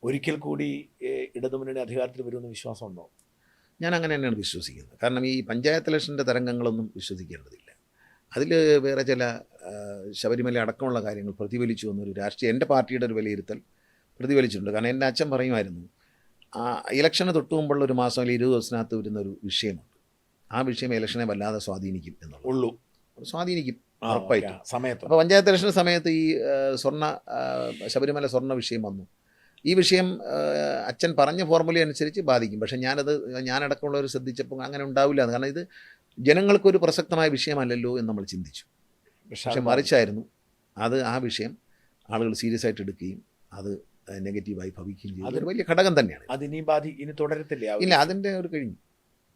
ഒരിക്കൽ കൂടി ഇടതുമുന്നണി അധികാരത്തിൽ വരുമെന്ന് വിശ്വാസമുണ്ടോ? ഞാൻ അങ്ങനെ തന്നെയാണ് വിശ്വസിക്കുന്നത്. കാരണം ഈ പഞ്ചായത്ത് ഇലക്ഷൻ്റെ തരംഗങ്ങളൊന്നും വിശ്വസിക്കേണ്ടതില്ല. അതിൽ വേറെ ചില ശബരിമല അടക്കമുള്ള കാര്യങ്ങൾ പ്രതിഫലിച്ചു എന്നൊരു എൻ്റെ പാർട്ടിയുടെ ഒരു വിലയിരുത്തൽ പ്രതിഫലിച്ചിട്ടുണ്ട്. കാരണം എൻ്റെ അച്ഛൻ പറയുമായിരുന്നു, ഇലക്ഷന് തൊട്ട് മുമ്പുള്ള ഒരു മാസം അല്ലെങ്കിൽ 20 ദിവസത്തിനകത്ത് വരുന്നൊരു വിഷയമുണ്ട്. ആ വിഷയം ഇലക്ഷനെ വല്ലാതെ സ്വാധീനിക്കും എന്നുള്ളൂ. സ്വാധീനിക്കും ഉറപ്പായിട്ടും സമയത്ത്. അപ്പോൾ പഞ്ചായത്ത് ഇലക്ഷൻ്റെ സമയത്ത് ഈ ശബരിമല സ്വർണ്ണ വിഷയം വന്നു. ഈ വിഷയം അച്ഛൻ പറഞ്ഞ ഫോർമുല അനുസരിച്ച് ബാധിക്കും. പക്ഷേ ഞാനടക്കമുള്ളവർ ശ്രദ്ധിച്ചപ്പോൾ അങ്ങനെ ഉണ്ടാവില്ല. കാരണം ഇത് ജനങ്ങൾക്കൊരു പ്രസക്തമായ വിഷയമല്ലല്ലോ എന്ന് നമ്മൾ ചിന്തിച്ചു. പക്ഷെ മറിച്ചായിരുന്നു അത്. ആ വിഷയം ആളുകൾ സീരിയസ് ആയിട്ട് എടുക്കുകയും അത് നെഗറ്റീവായി ഭവിക്കുകയും ചെയ്തു. അതൊരു വലിയ ഘടകം തന്നെയാണ്. ഇനി തുടരത്തില്ല? ഇല്ല, അതിൻ്റെ ഒരു കഴിഞ്ഞു.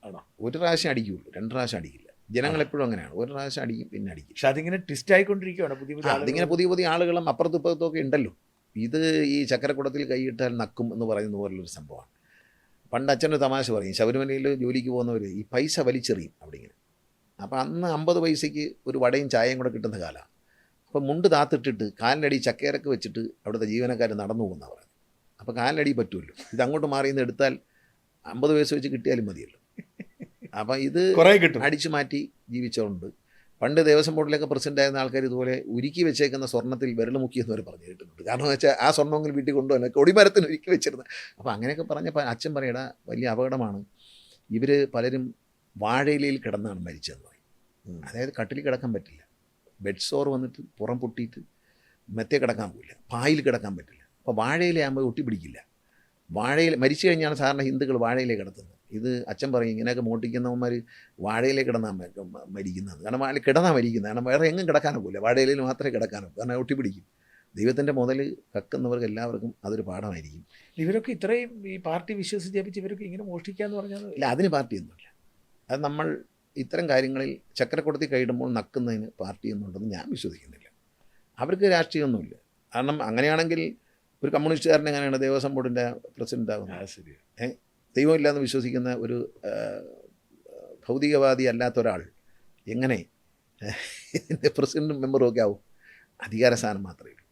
ആണോ? ഒരു പ്രാവശ്യം അടിക്കുകയുള്ളൂ, 2 പ്രാവശ്യം അടിക്കില്ല. ജനങ്ങൾ എപ്പോഴും അങ്ങനെയാണ്, ഒരു പ്രാവശ്യം അടിക്കും പിന്നെ അടിക്കും. പക്ഷെ അതിങ്ങനെ ട്വിസ്റ്റ് ആയിക്കൊണ്ടിരിക്കുകയാണ്. അതിങ്ങനെ പുതിയ ആളുകളും അപ്പുറത്തും ഇപ്പുറത്തും ഒക്കെ ഉണ്ടല്ലോ. ഇത് ഈ ചക്കരക്കുടത്തിൽ കൈയിട്ടാൽ നക്കും എന്ന് പറയുന്ന പോലുള്ളൊരു സംഭവമാണ്. പണ്ട് അച്ഛനൊരു തമാശ പറയും, ശബരിമലയിൽ ജോലിക്ക് പോകുന്നവർ ഈ പൈസ വലിച്ചെറിയും അവിടെ ഇങ്ങനെ. അപ്പോൾ അന്ന് 50 പൈസയ്ക്ക് ഒരു വടയും ചായയും കൂടെ കിട്ടുന്ന കാലമാണ്. അപ്പോൾ മുണ്ട് താത്തിട്ടിട്ട് കാലിനടി ചക്കയിറക്ക് വെച്ചിട്ട് അവിടുത്തെ ജീവനക്കാർ നടന്നു പോകുന്ന പറയുന്നത്. അപ്പോൾ കാലിനടി പറ്റുമല്ലോ, ഇത് അങ്ങോട്ട് മാറി നിന്ന് എടുത്താൽ 50 പൈസ വെച്ച് കിട്ടിയാലും മതിയല്ലോ. അപ്പം ഇത് അടിച്ചു മാറ്റി ജീവിച്ചവരുണ്ട്. പണ്ട് ദേവസ്വം ബോർഡിലൊക്കെ പ്രസിഡന്റ് ആയിരുന്ന ആൾക്കാർ ഇതുപോലെ ഉരുക്കി വെച്ചേക്കുന്ന സ്വർണ്ണത്തിൽ വിരൽ മുക്കിയെന്ന് വരെ പറഞ്ഞു കേട്ടിട്ടുണ്ട്. കാരണം വെച്ചാൽ ആ സ്വർണ്ണമെങ്കിൽ വീട്ടിൽ കൊണ്ടുവന്നെ കൊടിമരത്തിന് ഉരുക്കി വെച്ചിരുന്നത്. അപ്പോൾ അങ്ങനെയൊക്കെ പറഞ്ഞപ്പോൾ അച്ഛൻ പറയടാ, വലിയ അപകടമാണ്. ഇവർ പലരും വാഴയിലയിൽ കിടന്നാണ് മരിച്ചതെന്ന് പറയും. അതായത് കട്ടിൽ കിടക്കാൻ പറ്റില്ല, ബെഡ് സോർ വന്നിട്ട് പുറം പൊട്ടിയിട്ട് മെത്തേ കിടക്കാൻ പോയില്ല, പായിൽ കിടക്കാൻ പറ്റില്ല. അപ്പോൾ വാഴയിലയാകുമ്പോൾ ഒട്ടിപ്പിടിക്കില്ല. വാഴയിൽ മരിച്ചു കഴിഞ്ഞാണ് സാധാരണ ഹിന്ദുക്കൾ വാഴയിലേ കിടത്തുന്നത്. ഇത് അച്ഛൻ പറയും, ഇങ്ങനെയൊക്കെ മോട്ടിക്കുന്നവന്മാർ വാഴയിലേ കിടന്നാൽ മരിക്കുന്നത്. കാരണം വാഴ കിടന്നാൽ മരിക്കുന്നത്. കാരണം വേറെ എങ്ങും കിടക്കാനോ പോയില്ല, വാഴയിലയിൽ മാത്രമേ കിടക്കാനോ, കാരണം ഒട്ടിപ്പിടിക്കും. ദൈവത്തിൻ്റെ മുതൽ കക്കുന്നവർക്ക് എല്ലാവർക്കും അതൊരു പാഠമായിരിക്കും. ഇവരൊക്കെ ഇത്രയും ഈ പാർട്ടി വിശ്വസിച്ച് ജപിച്ച് ഇവരൊക്കെ ഇങ്ങനെ മോഷ്ടിക്കാന്ന് പറഞ്ഞാൽ ഇല്ല, അതിന് പാർട്ടിയൊന്നുമില്ല. അത് നമ്മൾ ഇത്തരം കാര്യങ്ങളിൽ ചക്രക്കുടത്തിൽ കൈയിടുമ്പോൾ നക്കുന്നതിന് പാർട്ടിയൊന്നുണ്ടെന്ന് ഞാൻ വിശ്വസിക്കുന്നില്ല. അവർക്ക് രാഷ്ട്രീയമൊന്നുമില്ല. കാരണം അങ്ങനെയാണെങ്കിൽ ഒരു കമ്മ്യൂണിസ്റ്റുകാരൻ എങ്ങനെയാണ് ദേവസ്വം ബോർഡിൻ്റെ പ്രസിഡന്റ് ആകുന്നത്? ശരി, ദൈവമില്ലാന്ന് വിശ്വസിക്കുന്ന ഒരു ഭൗതികവാദി അല്ലാത്ത ഒരാൾ എങ്ങനെ പ്രസിഡന്റും മെമ്പറും ഒക്കെ ആവും? അധികാര സ്ഥാനം മാത്രമേ ഉള്ളൂ.